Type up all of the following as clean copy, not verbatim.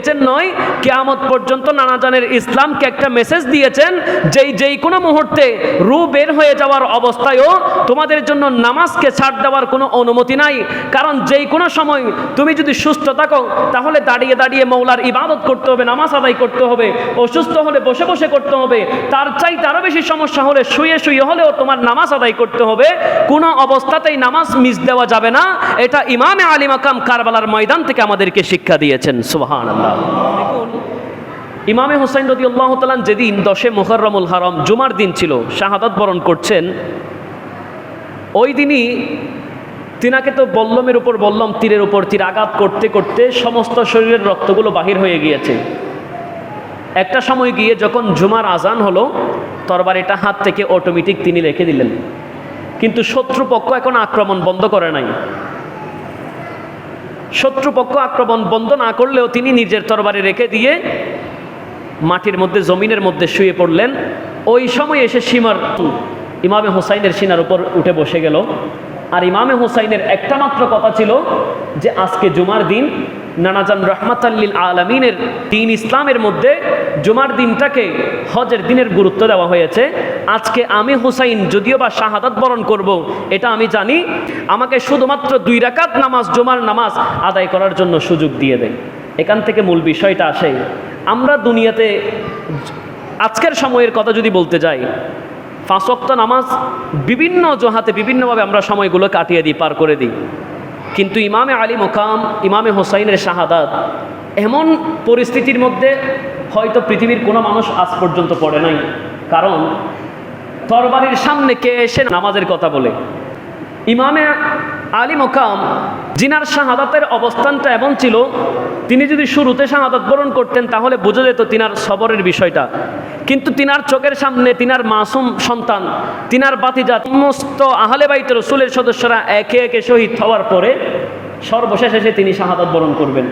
চেয়েছেন নয়, কিয়ামত পর্যন্ত নানাজানের ইসলামকে একটা মেসেজ দিয়েছেন, যেই কোনো মুহূর্তে রূহ বের হয়ে যাওয়ার অবস্থায়ও তোমাদের জন্য নামাজকে ছাড় দেওয়ার কোনো অনুমতি নাই। কারণ যেই কোনো সময় তুমি যদি সুস্থ থাকো তাহলে দাঁড়িয়ে দাঁড়িয়ে মৌলার ইবাদত করতে হবে, নামাজ আদায় করতে হবে। অসুস্থ হলে বসে বসে করতে হবে। তার চাইতে আরও বেশি সমস্যা হলে শুয়ে শুয়ে হলেও তোমার নামাজ আদায় করতে হবে। কোনো অবস্থাতেই নামাজ মিস দেওয়া যাবে না। এটা ইমামে আলী মাকাম কারবালার ময়দান থেকে আমাদেরকে শিক্ষা দিয়েছেন। সুবহানাল্লাহ। দেখুন, ইমামে হুসাইন রাদিয়াল্লাহু তাআলা যেদিন 10 মুহররমুল হারাম জুমার দিন ছিল, শাহাদাত বরণ করছেন, ওই দিনই তিনাকে তো বল্লমের উপর বল্লম, তীরের উপর তীর আঘাত করতে করতে সমস্ত শরীরের রক্তগুলো বাহির হয়ে গিয়েছে। একটা সময় গিয়ে যখন জুমার আজান হলো, তরবারিটা হাত থেকে অটোমেটিক তিনি রেখে দিলেন। কিন্তু শত্রুপক্ষ এখন আক্রমণ বন্ধ করে নাই। শত্রুপক্ষ আক্রমণ বন্ধ না করলেও তিনি নিজের তরবারি রেখে দিয়ে মাটির মধ্যে, জমিনের মধ্যে শুয়ে পড়লেন। ওই সময় এসে সীমার ইমামে হুসাইনের সিনার উপর উঠে বসে গেল। আর ইমামে হুসাইনের একটা মাত্র কথা ছিল যে আজকে জুমার দিন, নানাজান রহমাতাল্লিল আলামিনের দিন ইসলামের মধ্যে জুমার দিনটাকে হজের দিনের গুরুত্ব দেওয়া হয়েছে। আজকে আমি হুসাইন যদিও বা শাহাদাত বরণ করব, এটা আমি জানি, আমাকে শুধুমাত্র 2 রাকাত নামাজ, জুমার নামাজ আদায় করার জন্য সুযোগ দিয়ে দেয়। এখান থেকে মূল বিষয়টা আসে। আমরা দুনিয়াতে আজকের সময়ের কথা যদি বলতে যাই, 5 ওয়াক্ত নামাজ বিভিন্ন অজুহাতে বিভিন্নভাবে আমরা সময়গুলো কাটিয়ে দিই, পার করে দিই। কিন্তু ইমামে আলী মাকাম, ইমামে হুসাইনের শাহাদাত এমন পরিস্থিতির মধ্যে হয়তো পৃথিবীর কোনো মানুষ আজ পর্যন্ত পড়ে নাই। কারণ তরবারির সামনে কে এসে নামাজের কথা বলে? ইমামে আলী মাকাম, জিনার শাহাদাতের অবস্থানটা এমন ছিল, তিনি যদি শুরুতে শাহাদাত বরণ করতেন তাহলে বোঝা যেত তিনার সবরের বিষয়টা। কিন্তু তিনার চোখের সামনে তিনার মাসুম সন্তান, তিনার বাতিজা, সমস্ত আহলে বাইত রাসূলের সদস্যরা একে একে শহীদ হওয়ার পরে সর্বশেষ এসে তিনি শাহাদাত বরণ করবেন।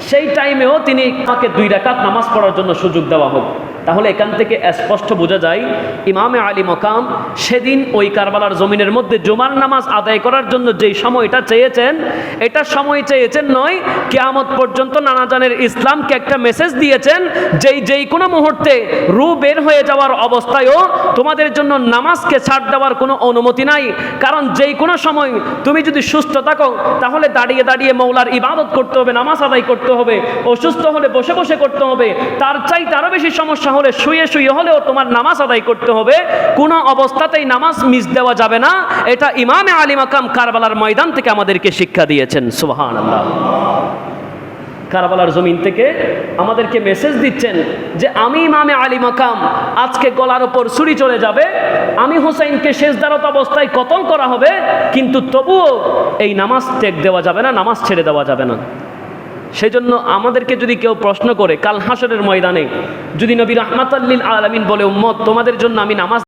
সেই টাইমেও তিনি আমাকে 2 রাকাত নামাজ পড়ার জন্য সুযোগ দেওয়া হোক। তাহলে এখান থেকে স্পষ্ট বোঝা যায় ইমামে আলী মাকাম সেদিন ওই কারবালার জমিনের মধ্যে জুমার নামাজ আদায় করার জন্য যেই সময়টা চেয়েছেন, এটা সময় চেয়েছেন নয়, কিয়ামত পর্যন্ত নানাজানের ইসলামকে একটা মেসেজ দিয়েছেন, যেই কোনো মুহূর্তে রূহ বের হয়ে যাওয়ার অবস্থায়ও তোমাদের জন্য নামাজকে ছাড় দেওয়ার কোনো অনুমতি নাই। কারণ যেই কোনো সময় তুমি যদি সুস্থ থাকো তাহলে দাঁড়িয়ে দাঁড়িয়ে মৌলার ইবাদত করতে হবে, নামাজ আদায় করতে হবে। অসুস্থ হলে বসে বসে করতে হবে। তার চাইতে আরও বেশি সমস্যা হলে শুয়ে শুয়ে হলেও তোমার নামাজ আদায় করতে হবে। কোনো অবস্থাতেই নামাজ মিস দেওয়া যাবে না। এটা ইমামে আলী মাকাম কারবালার ময়দান থেকে আমাদেরকে শিক্ষা দিয়েছেন। সুবহানাল্লাহ। কারবালার জমিন থেকে আমাদেরকে মেসেজ দিচ্ছেন যে আমি ইমামে আলী মাকাম, আজকে গলার ওপর ছুরি চলে যাবে, আমি হুসাইনকে সেজদারত অবস্থায় কতল করা হবে, কিন্তু তবুও এই নামাজ ত্যাগ দেওয়া যাবে না, নামাজ ছেড়ে দেওয়া যাবে না। সেই জন্য আমাদেরকে যদি কেউ প্রশ্ন করে কাল হাসরের ময়দানে, যদি নবী রাহমাতাল লিল আলামিন বলে উম্মত তোমাদের জন্য আমি নামাজ